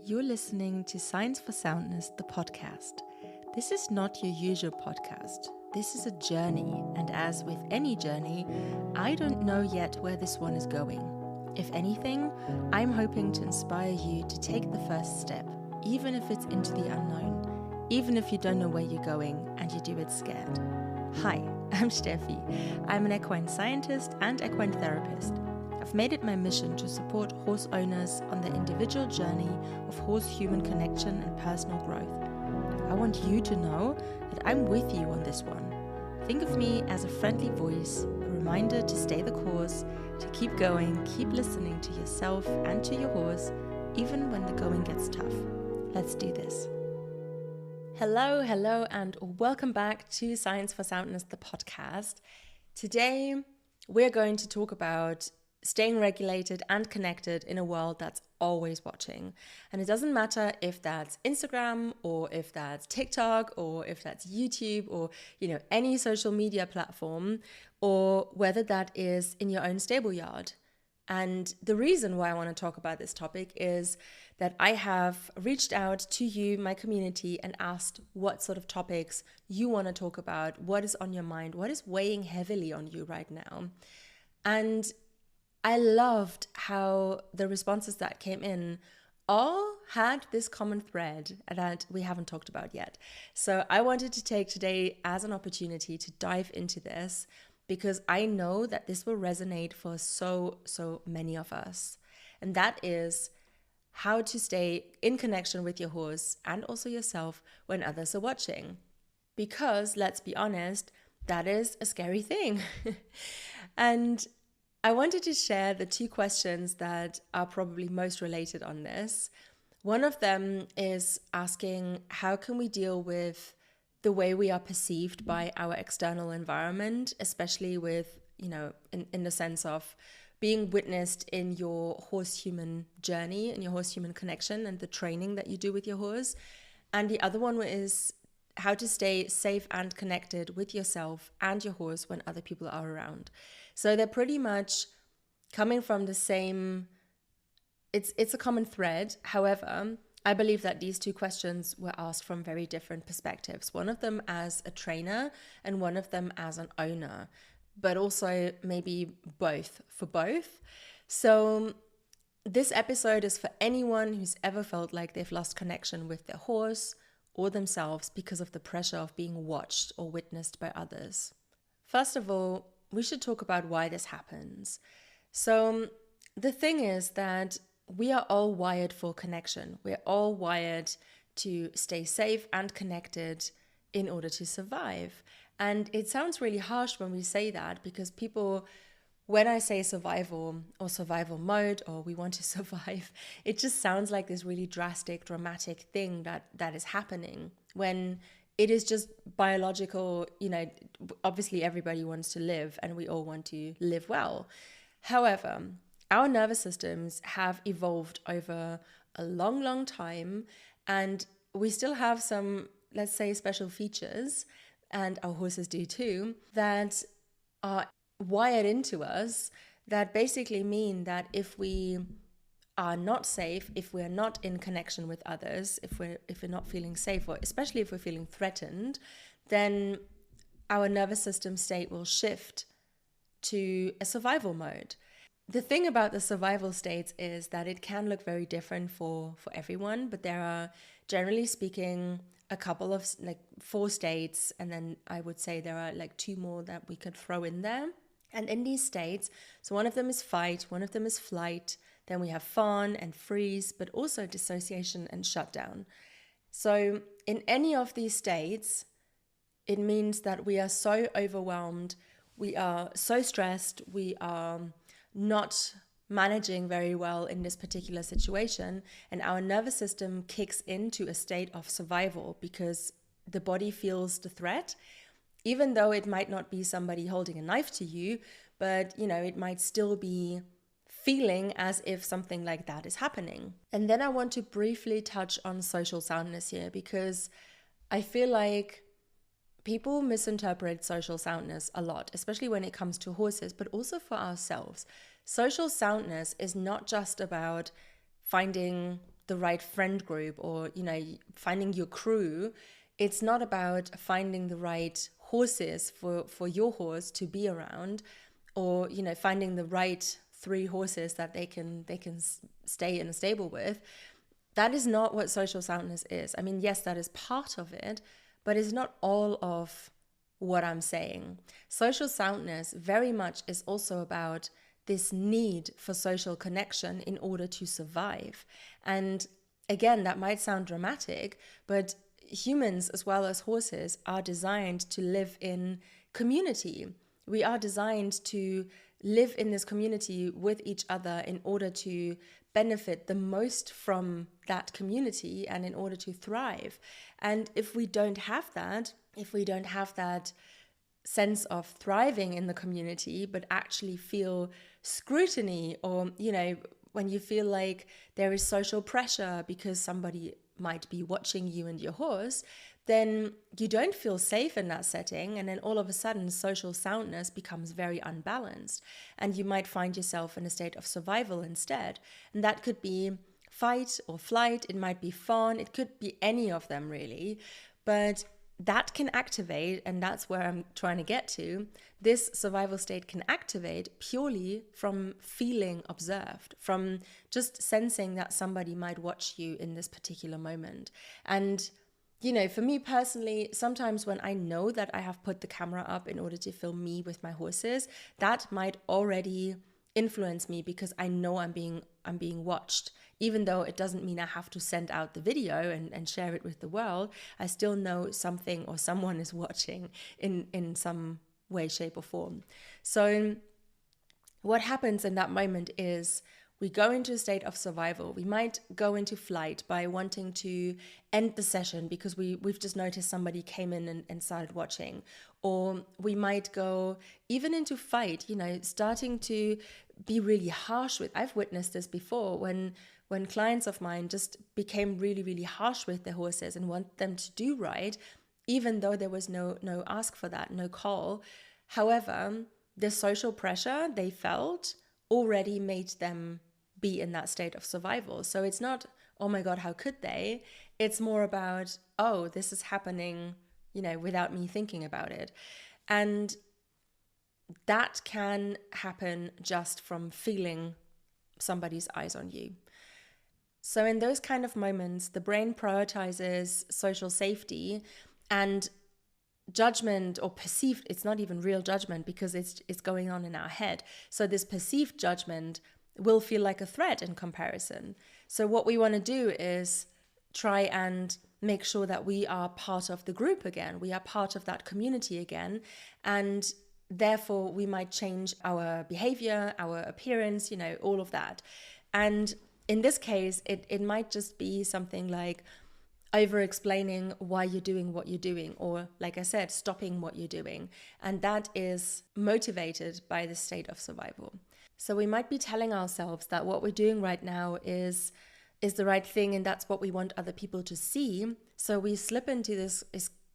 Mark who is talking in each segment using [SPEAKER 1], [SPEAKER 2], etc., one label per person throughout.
[SPEAKER 1] You're listening to Science for Soundness, the podcast. This is not your usual podcast. This is a journey, and as with any journey, I don't know yet where this one is going. If anything, I'm hoping to inspire you to take the first step, even if it's into the unknown, even if you don't know where you're going and you do it scared. Hi, I'm Steffi. I'm an equine scientist and equine therapist. I've made it my mission to support horse owners on their individual journey of horse-human connection and personal growth. I want you to know that I'm with you on this one. Think of me as a friendly voice, a reminder to stay the course, to keep going, keep listening to yourself and to your horse, even when the going gets tough. Let's do this. Hello, and welcome back to Science for Soundness, the podcast. Today, we're going to talk about staying regulated and connected in a world that's always watching. And it doesn't matter if that's Instagram or if that's TikTok or if that's YouTube or, any social media platform, or whether that is in your own stable yard. And the reason why I want to talk about this topic is that I have reached out to you, my community, and asked what sort of topics you want to talk about, what is on your mind, what is weighing heavily on you right now. And I loved how the responses that came in all had this common thread that we haven't talked about yet. So I wanted to take today as an opportunity to dive into this because I know that this will resonate for so many of us. And that is how to stay in connection with your horse and also yourself when others are watching. Because let's be honest, that is a scary thing. And I wanted to share the two questions that are probably most related on this. One of them is asking, how can we deal with the way we are perceived by our external environment, especially with, in the sense of being witnessed in your horse-human journey and your horse-human connection and the training that you do with your horse. And the other one is how to stay safe and connected with yourself and your horse when other people are around. So they're pretty much coming from the same, it's a common thread. However, I believe that these two questions were asked from very different perspectives. One of them as a trainer and one of them as an owner, but also maybe both. So this episode is for anyone who's ever felt like they've lost connection with their horse or themselves because of the pressure of being watched or witnessed by others. First of all, we should talk about why this happens. So the thing is that we are all wired for connection. We're all wired to stay safe and connected in order to survive. And it sounds really harsh when we say that because people, when I say survival or survival mode or we want to survive, it just sounds like this really drastic, dramatic thing that is happening when it is just biological. Obviously everybody wants to live and we all want to live well. However, our nervous systems have evolved over a long time, and we still have some, let's say, special features, and our horses do too, that are wired into us that basically mean that if we are not safe, if we're not in connection with others, if we're not feeling safe, or especially if we're feeling threatened, then our nervous system state will shift to a survival mode. The thing about the survival states is that it can look very different for everyone, but there are, generally speaking, a couple of 4 states, and then I would say there are 2 more that we could throw in there. And in these states, so one of them is fight, one of them is flight, then we have fawn and freeze, but also dissociation and shutdown. So in any of these states, it means that we are so overwhelmed, we are so stressed, we are not managing very well in this particular situation, and our nervous system kicks into a state of survival because the body feels the threat, even though it might not be somebody holding a knife to you, but it might still be feeling as if something like that is happening. And then I want to briefly touch on social soundness here because I feel like people misinterpret social soundness a lot, especially when it comes to horses, but also for ourselves. Social soundness is not just about finding the right friend group, or, finding your crew. It's not about finding the right horses for your horse to be around, or, finding the right 3 horses that they can stay in a stable with. That is not what social soundness is. I mean, yes, that is part of it, but it's not all of what I'm saying. Social soundness very much is also about this need for social connection in order to survive. And again, that might sound dramatic, but humans as well as horses are designed to live in community. We are designed to live in this community with each other in order to benefit the most from that community and in order to thrive. And if we don't have that sense of thriving in the community, but actually feel scrutiny, or, when you feel like there is social pressure because somebody might be watching you and your horse, then you don't feel safe in that setting. And then all of a sudden, social soundness becomes very unbalanced. And you might find yourself in a state of survival instead. And that could be fight or flight. It might be fawn. It could be any of them, really. But that can activate, and that's where I'm trying to get to. This survival state can activate purely from feeling observed, from just sensing that somebody might watch you in this particular moment. And, for me personally, sometimes when I know that I have put the camera up in order to film me with my horses, that might already influence me, because I know I'm being watched. Even though it doesn't mean I have to send out the video and share it with the world, I still know something or someone is watching in some way, shape, or form. So what happens in that moment is we go into a state of survival. We might go into flight by wanting to end the session because we've just noticed somebody came in and started watching. Or we might go even into fight, starting to be really harsh with. I've witnessed this before when clients of mine just became really, really harsh with their horses and want them to do right, even though there was no ask for that, no call. However, the social pressure they felt already made them be in that state of survival. So it's not, oh my God, how could they? It's more about, oh, this is happening, without me thinking about it. And that can happen just from feeling somebody's eyes on you. So in those kind of moments, the brain prioritizes social safety, and judgment or perceived, it's not even real judgment because it's going on in our head. So this perceived judgment will feel like a threat in comparison. So what we want to do is try and make sure that we are part of the group again. We are part of that community again. And therefore we might change our behavior, our appearance, all of that. And in this case, it might just be something like over-explaining why you're doing what you're doing, or, like I said, stopping what you're doing. And that is motivated by the state of survival. So we might be telling ourselves that what we're doing right now is the right thing, and that's what we want other people to see. So we slip into this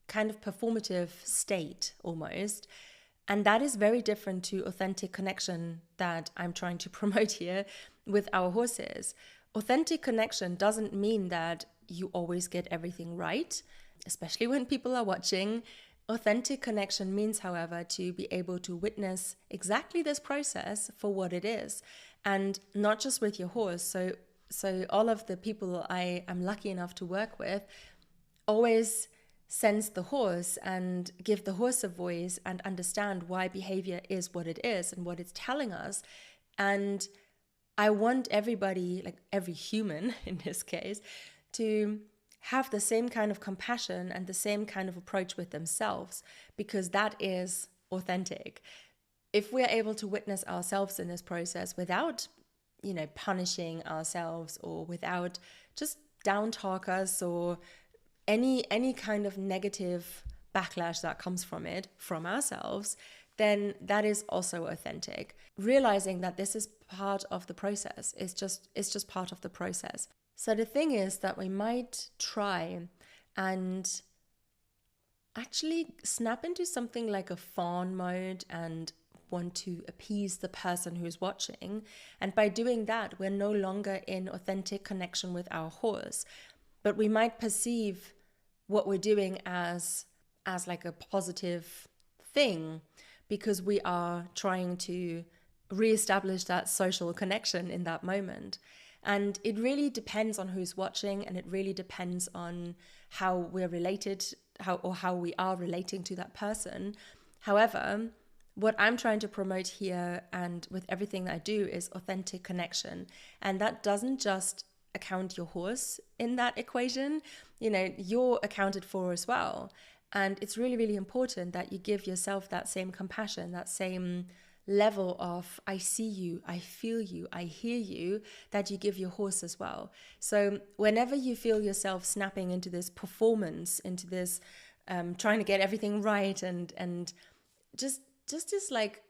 [SPEAKER 1] kind of performative state almost. And that is very different to authentic connection that I'm trying to promote here with our horses. Authentic connection doesn't mean that you always get everything right, especially when people are watching. Authentic connection means, however, to be able to witness exactly this process for what it is, and not just with your horse. So all of the people I am lucky enough to work with always sense the horse and give the horse a voice and understand why behavior is what it is and what it's telling us. And I want everybody, like every human in this case, to have the same kind of compassion and the same kind of approach with themselves, because that is authentic. If we're able to witness ourselves in this process without, punishing ourselves, or without just down talk us, or any kind of negative backlash that comes from it, from ourselves, then that is also authentic. Realizing that this is part of the process, it's just part of the process. So the thing is that we might try and actually snap into something like a fawn mode and want to appease the person who's watching. And by doing that, we're no longer in authentic connection with our horse. But we might perceive what we're doing as like a positive thing, because we are trying to reestablish that social connection in that moment. And it really depends on who's watching, and it really depends on how we're related, how we are relating to that person. However, what I'm trying to promote here and with everything that I do is authentic connection. And that doesn't just account your horse in that equation. You're accounted for as well. And it's really, really important that you give yourself that same compassion, that same level of I see you, I feel you, I hear you, that you give your horse as well. So whenever you feel yourself snapping into this performance, into this trying to get everything right, and just this like,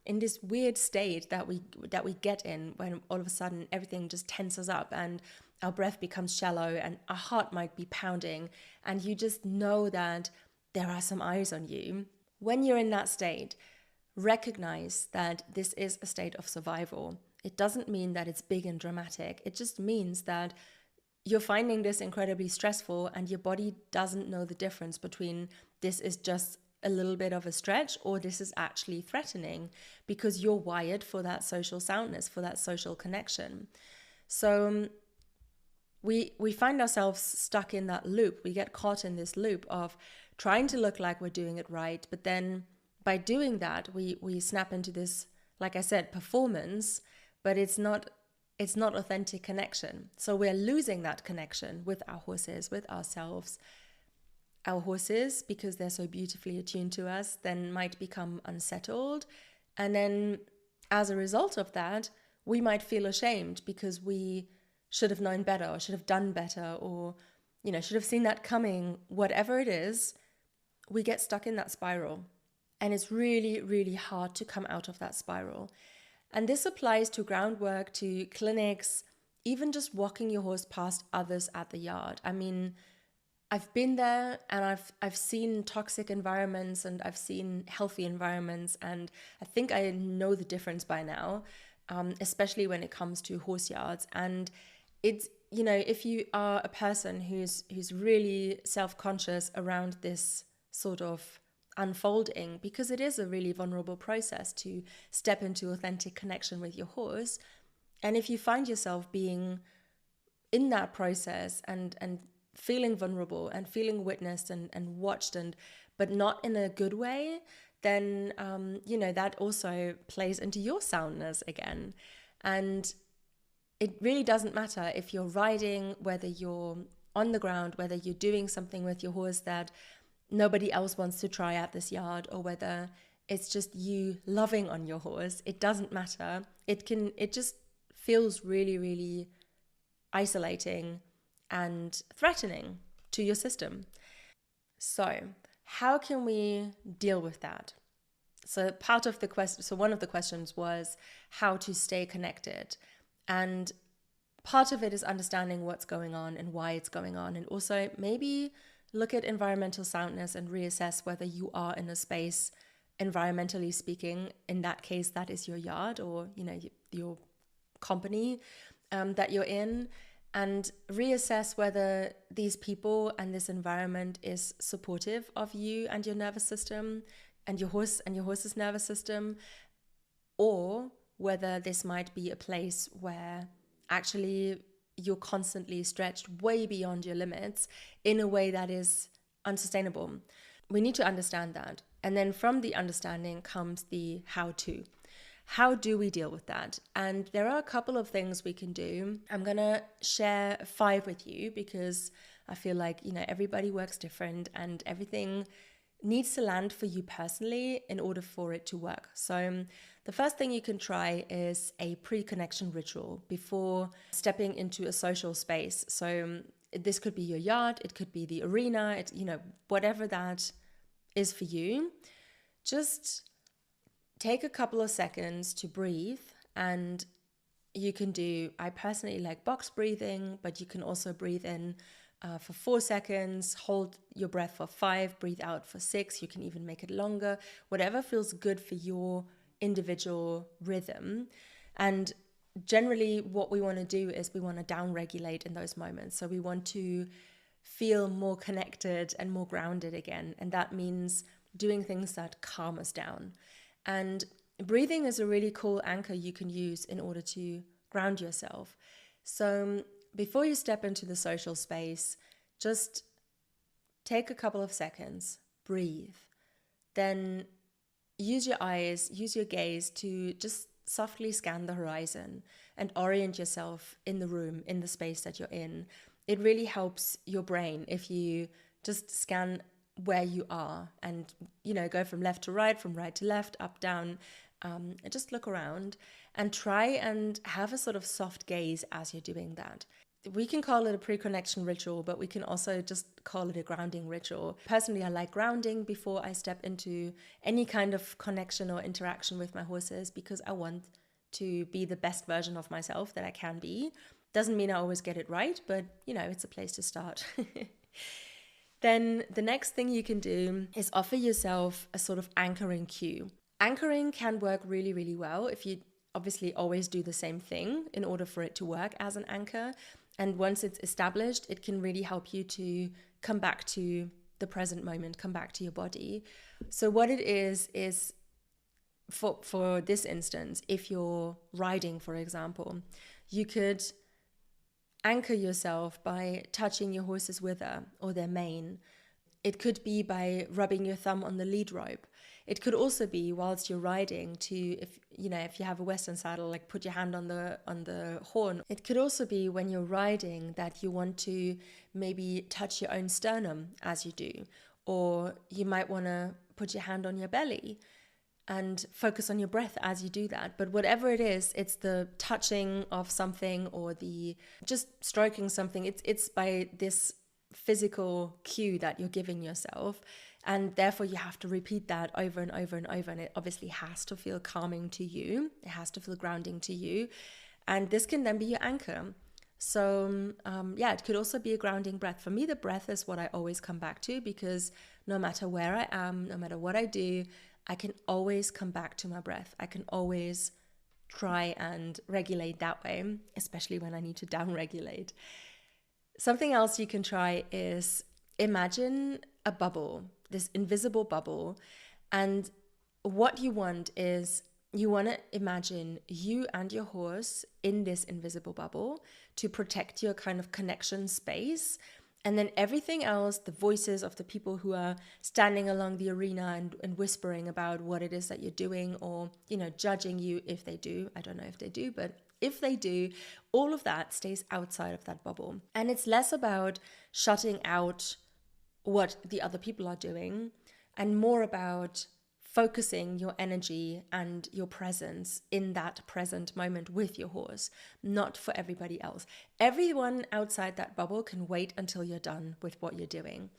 [SPEAKER 1] in this weird state that we get in, when all of a sudden everything just tenses up and our breath becomes shallow and our heart might be pounding, and you just know that there are some eyes on you. When you're in that state, recognize that this is a state of survival. It doesn't mean that it's big and dramatic. It just means that you're finding this incredibly stressful, and your body doesn't know the difference between this is just a little bit of a stretch or this is actually threatening, because you're wired for that social soundness, for that social connection. So we find ourselves stuck in that loop. We get caught in this loop of trying to look like we're doing it right, but then by doing that, we snap into this, like I said, performance, but it's not authentic connection. So we're losing that connection with our horses, with ourselves. Our horses, because they're so beautifully attuned to us, then might become unsettled. And then as a result of that, we might feel ashamed because we should have known better, or should have done better, or, should have seen that coming. Whatever it is, we get stuck in that spiral. And it's really, really hard to come out of that spiral. And this applies to groundwork, to clinics, even just walking your horse past others at the yard. I mean, I've been there, and I've seen toxic environments, and I've seen healthy environments, and I think I know the difference by now, especially when it comes to horse yards. And it's, if you are a person who's really self-conscious around this sort of unfolding, because it is a really vulnerable process to step into authentic connection with your horse. And if you find yourself being in that process and feeling vulnerable and feeling witnessed and watched, but not in a good way, then that also plays into your soundness again. And it really doesn't matter if you're riding, whether you're on the ground, whether you're doing something with your horse that nobody else wants to try at this yard, or whether it's just you loving on your horse. It doesn't matter. It just feels really, really isolating and threatening to your system. So how can we deal with that? So one of the questions was how to stay connected. And part of it is understanding what's going on and why it's going on. And also maybe look at environmental soundness and reassess whether you are in a space, environmentally speaking. In that case, that is your yard, or your company that you're in, and reassess whether these people and this environment is supportive of you and your nervous system and your horse and your horse's nervous system, or whether this might be a place where actually you're constantly stretched way beyond your limits in a way that is unsustainable. We need to understand that. And then from the understanding comes the how to. How do we deal with that? And there are a couple of things we can do. I'm going to share 5 with you, because I feel like, everybody works different and everything needs to land for you personally in order for it to work. So the first thing you can try is a pre-connection ritual before stepping into a social space. So this could be your yard, it could be the arena, whatever that is for you. Just take a couple of seconds to breathe, and you can do, I personally like box breathing, but you can also breathe in for 4 seconds, hold your breath for 5, breathe out for 6. You can even make it longer, whatever feels good for your individual rhythm. And generally what we want to do is we want to down-regulate in those moments. So we want to feel more connected and more grounded again. And that means doing things that calm us down. And breathing is a really cool anchor you can use in order to ground yourself. So before you step into the social space, just take a couple of seconds, breathe. Then use your eyes, use your gaze to just softly scan the horizon and orient yourself in the room, in the space that you're in. It really helps your brain if you just scan where you are and, go from left to right, from right to left, up, down, and just look around and try and have a sort of soft gaze as you're doing that. We can call it a pre-connection ritual, but we can also just call it a grounding ritual. Personally, I like grounding before I step into any kind of connection or interaction with my horses because I want to be the best version of myself that I can be. Doesn't mean I always get it right, but it's a place to start. Then the next thing you can do is offer yourself a sort of anchoring cue. Anchoring can work really, really well if you obviously always do the same thing in order for it to work as an anchor. And once it's established, it can really help you to come back to the present moment, come back to your body. So what it is for this instance, if you're riding, for example, you could anchor yourself by touching your horse's wither or their mane. It could be by rubbing your thumb on the lead rope. It could also be whilst you're riding to, if you have a Western saddle, like put your hand on the horn. It could also be when you're riding that you want to maybe touch your own sternum as you do, or you might want to put your hand on your belly and focus on your breath as you do that. But whatever it is, it's the touching of something or the just stroking something. It's by this physical cue that you're giving yourself. And therefore you have to repeat that over and over and over. And it obviously has to feel calming to you. It has to feel grounding to you. And this can then be your anchor. So it could also be a grounding breath. For me, the breath is what I always come back to because no matter where I am, no matter what I do, I can always come back to my breath. I can always try and regulate that way, especially when I need to down-regulate. Something else you can try is imagine a bubble, this invisible bubble. And what you want is you want to imagine you and your horse in this invisible bubble to protect your kind of connection space. And then everything else, the voices of the people who are standing along the arena and whispering about what it is that you're doing or, judging you if they do. I don't know if they do, but if they do, all of that stays outside of that bubble. And it's less about shutting out what the other people are doing and more about focusing your energy and your presence in that present moment with your horse, not for everybody else. Everyone outside that bubble can wait until you're done with what you're doing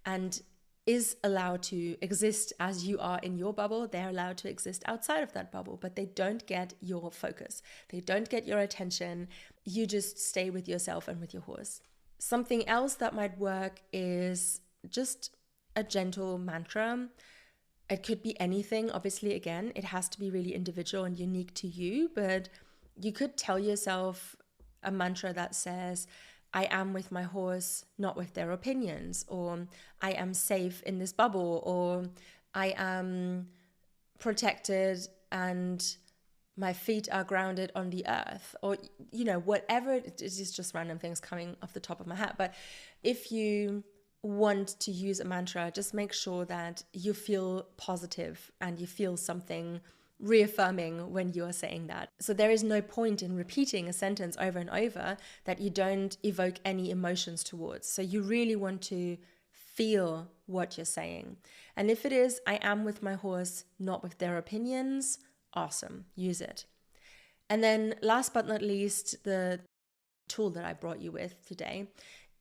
[SPEAKER 1] and is allowed to exist as you are in your bubble. They're allowed to exist outside of that bubble, but they don't get your focus. They don't get your attention. You just stay with yourself and with your horse. Something else that might work is just a gentle mantra. It could be anything. Obviously, again, it has to be really individual and unique to you, but you could tell yourself a mantra that says, I am with my horse, not with their opinions, or I am safe in this bubble, or I am protected and my feet are grounded on the earth, or, whatever. It is just random things coming off the top of my head. But if you want to use a mantra, just make sure that you feel positive and you feel something reaffirming when you are saying that. So there is no point in repeating a sentence over and over that you don't evoke any emotions towards. So you really want to feel what you're saying. And if it is, I am with my horse, not with their opinions, awesome, use it. And then last but not least, the tool that I brought you with today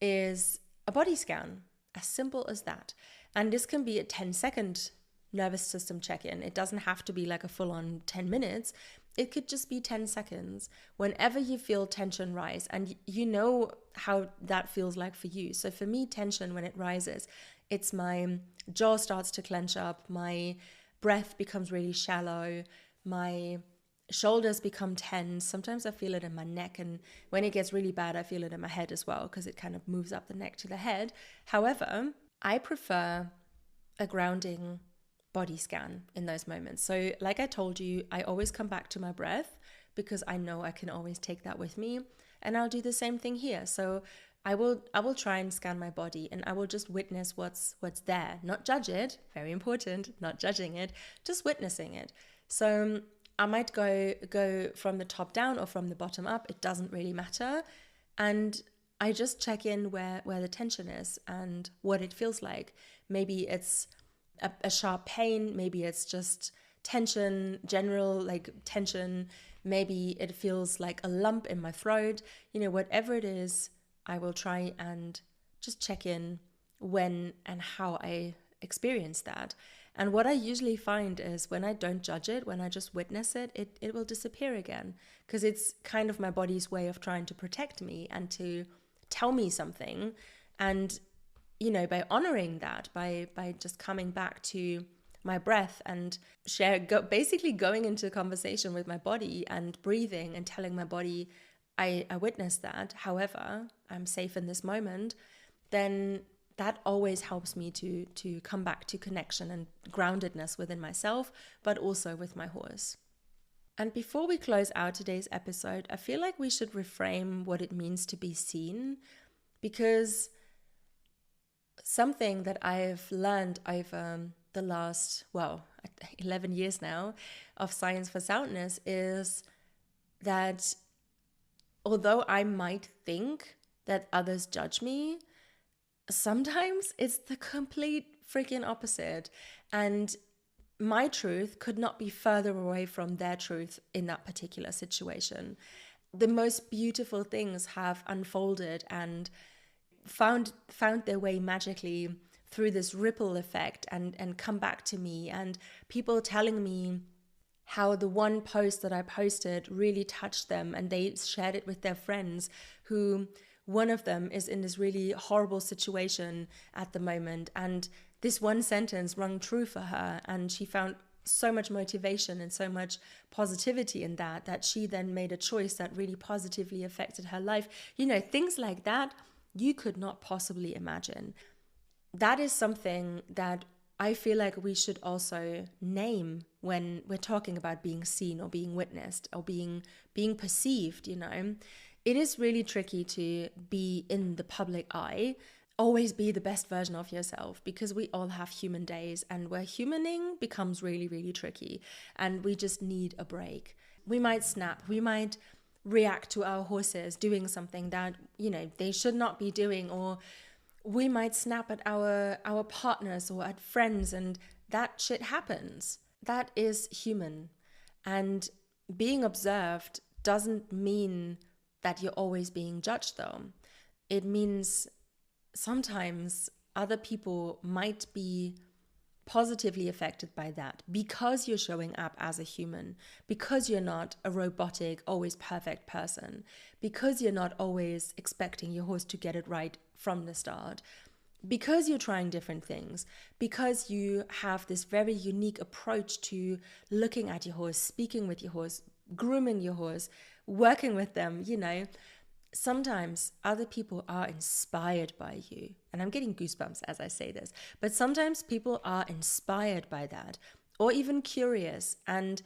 [SPEAKER 1] is a body scan, as simple as that. And this can be a 10-second nervous system check-in. It doesn't have to be like a full-on 10 minutes. it could just be 10 seconds. Whenever you feel tension rise, and you know how that feels like for you. So for me, tension, when it rises, it's my jaw starts to clench up, my breath becomes really shallow, my shoulders become tense. Sometimes I feel it in my neck, and when it gets really bad, I feel it in my head as well, because it kind of moves up the neck to the head. However, I prefer a grounding body scan in those moments. So like I told you, I always come back to my breath because I know I can always take that with me, and I'll do the same thing here. So I will try and scan my body, and I will just witness what's there, not judge it. Very important, not judging it, just witnessing it. So I might go from the top down or from the bottom up. It doesn't really matter, and I just check in where the tension is and what it feels like. Maybe it's a sharp pain, maybe it's just tension, general like tension, maybe it feels like a lump in my throat, whatever it is, I will try and just check in when and how I experience that. And what I usually find is when I don't judge it, when I just witness it, it will disappear again, because it's kind of my body's way of trying to protect me and to tell me something. And by honoring that, by just coming back to my breath and basically going into a conversation with my body and breathing and telling my body, I witnessed that. However, I'm safe in this moment. Then that always helps me to come back to connection and groundedness within myself, but also with my horse. And before we close out today's episode, I feel like we should reframe what it means to be seen, because something that I've learned over the last, 11 years now of Science for Soundness is that although I might think that others judge me, sometimes it's the complete freaking opposite. And my truth could not be further away from their truth in that particular situation. The most beautiful things have unfolded and found their way magically through this ripple effect and come back to me, and people telling me how the one post that I posted really touched them, and they shared it with their friends, who one of them is in this really horrible situation at the moment, and this one sentence rung true for her, and she found so much motivation and so much positivity in that she then made a choice that really positively affected her life. Things like that you could not possibly imagine. That is something that I feel like we should also name when we're talking about being seen or being witnessed or being perceived. It is really tricky to be in the public eye, always be the best version of yourself, because we all have human days, and where humaning becomes really, really tricky, and we just need a break. We might snap, we might react to our horses doing something that they should not be doing, or we might snap at our partners or at friends, and that shit happens. That is human. And being observed doesn't mean that you're always being judged, though. It means sometimes other people might be positively affected by that because you're showing up as a human, because you're not a robotic, always perfect person, because you're not always expecting your horse to get it right from the start, because you're trying different things, because you have this very unique approach to looking at your horse, speaking with your horse, grooming your horse, working with them. Sometimes other people are inspired by you. And I'm getting goosebumps as I say this. But sometimes people are inspired by that, or even curious. And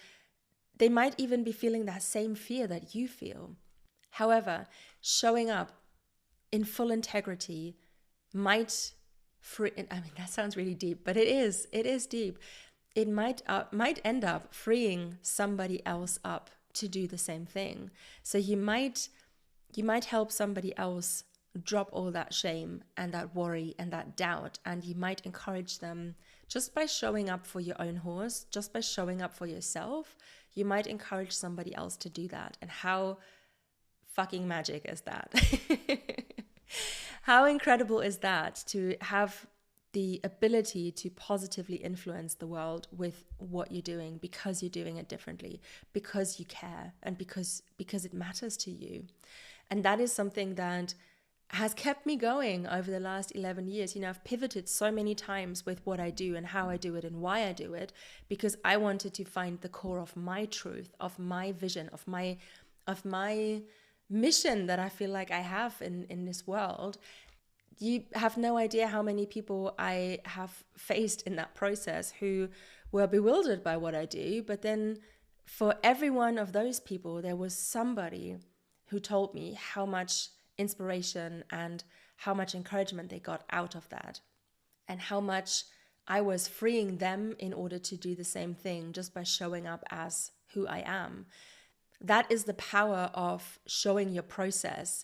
[SPEAKER 1] they might even be feeling that same fear that you feel. However, showing up in full integrity might that sounds really deep, but it is deep. It might end up freeing somebody else up to do the same thing. So you might help somebody else drop all that shame and that worry and that doubt, and you might encourage them just by showing up for your own horse, just by showing up for yourself. You might encourage somebody else to do that. And how fucking magic is that? How incredible is that, to have the ability to positively influence the world with what you're doing, because you're doing it differently, because you care, and because it matters to you. And that is something that has kept me going over the last 11 years. I've pivoted so many times with what I do and how I do it and why I do it, because I wanted to find the core of my truth, of my vision, of my mission that I feel like I have in this world. You have no idea how many people I have faced in that process who were bewildered by what I do. But then for every one of those people, there was somebody who told me how much inspiration and how much encouragement they got out of that, and how much I was freeing them in order to do the same thing just by showing up as who I am. That is the power of showing your process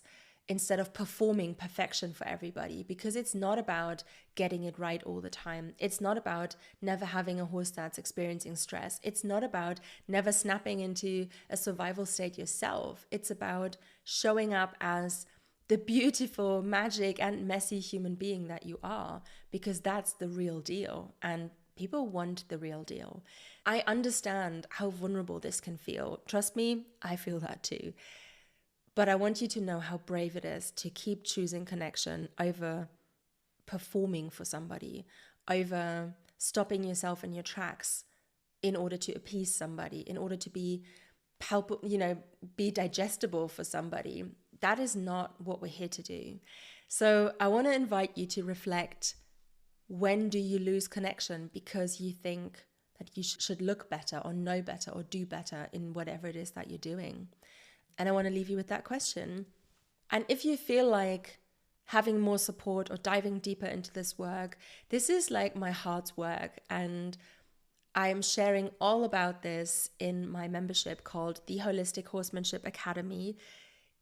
[SPEAKER 1] instead of performing perfection for everybody, because it's not about getting it right all the time. It's not about never having a horse that's experiencing stress. It's not about never snapping into a survival state yourself. It's about showing up as the beautiful, magic, and messy human being that you are, because that's the real deal. And people want the real deal. I understand how vulnerable this can feel. Trust me, I feel that too. But I want you to know how brave it is to keep choosing connection over performing for somebody, over stopping yourself in your tracks in order to appease somebody, in order to be be digestible for somebody. That is not what we're here to do. So I want to invite you to reflect, when do you lose connection because you think that you should look better or know better or do better in whatever it is that you're doing? And I want to leave you with that question. And if you feel like having more support or diving deeper into this work, this is like my heart's work. And I am sharing all about this in my membership called the Holistic Horsemanship Academy.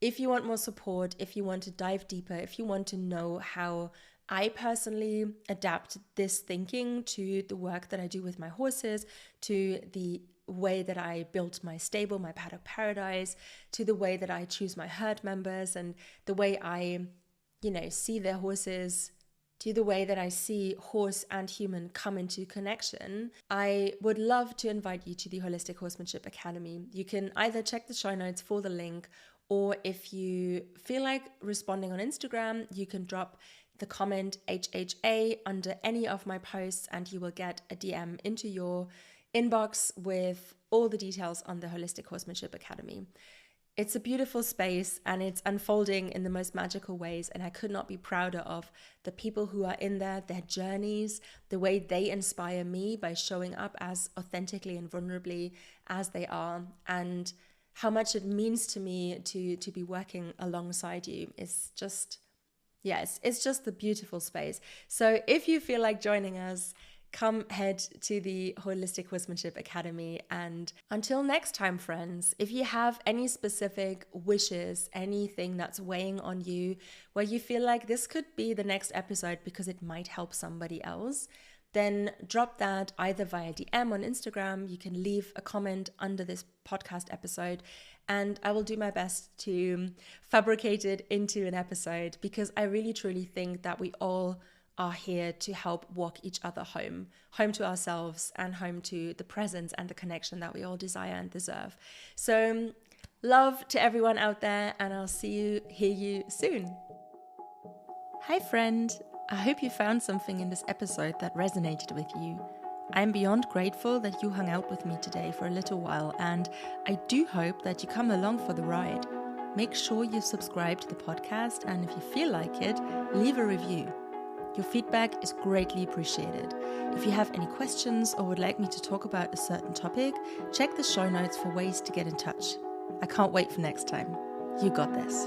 [SPEAKER 1] If you want more support, if you want to dive deeper, if you want to know how I personally adapt this thinking to the work that I do with my horses, to the way that I built my stable, my paddock paradise, to the way that I choose my herd members, and the way I, see their horses, to the way that I see horse and human come into connection, I would love to invite you to the Holistic Horsemanship Academy. You can either check the show notes for the link, or if you feel like responding on Instagram, you can drop the comment HHA under any of my posts, and you will get a DM into your inbox with all the details on the Holistic Horsemanship Academy. It's a beautiful space and it's unfolding in the most magical ways, and I could not be prouder of the people who are in there, their journeys, the way they inspire me by showing up as authentically and vulnerably as they are, and how much it means to me to be working alongside you. It's just, it's just a beautiful space. So if you feel like joining us, come head to the Holistic Horsemanship Academy. And until next time, friends, if you have any specific wishes, anything that's weighing on you, where you feel like this could be the next episode because it might help somebody else, then drop that either via DM on Instagram. You can leave a comment under this podcast episode, and I will do my best to fabricate it into an episode, because I really truly think that we all are here to help walk each other home to ourselves and home to the presence and the connection that we all desire and deserve. So love to everyone out there, and I'll hear you soon. Hi friend, I hope you found something in this episode that resonated with you. I'm beyond grateful that you hung out with me today for a little while, and I do hope that you come along for the ride. Make sure you subscribe to the podcast, and if you feel like it, leave a review. Your feedback is greatly appreciated. If you have any questions or would like me to talk about a certain topic, check the show notes for ways to get in touch. I can't wait for next time. You got this.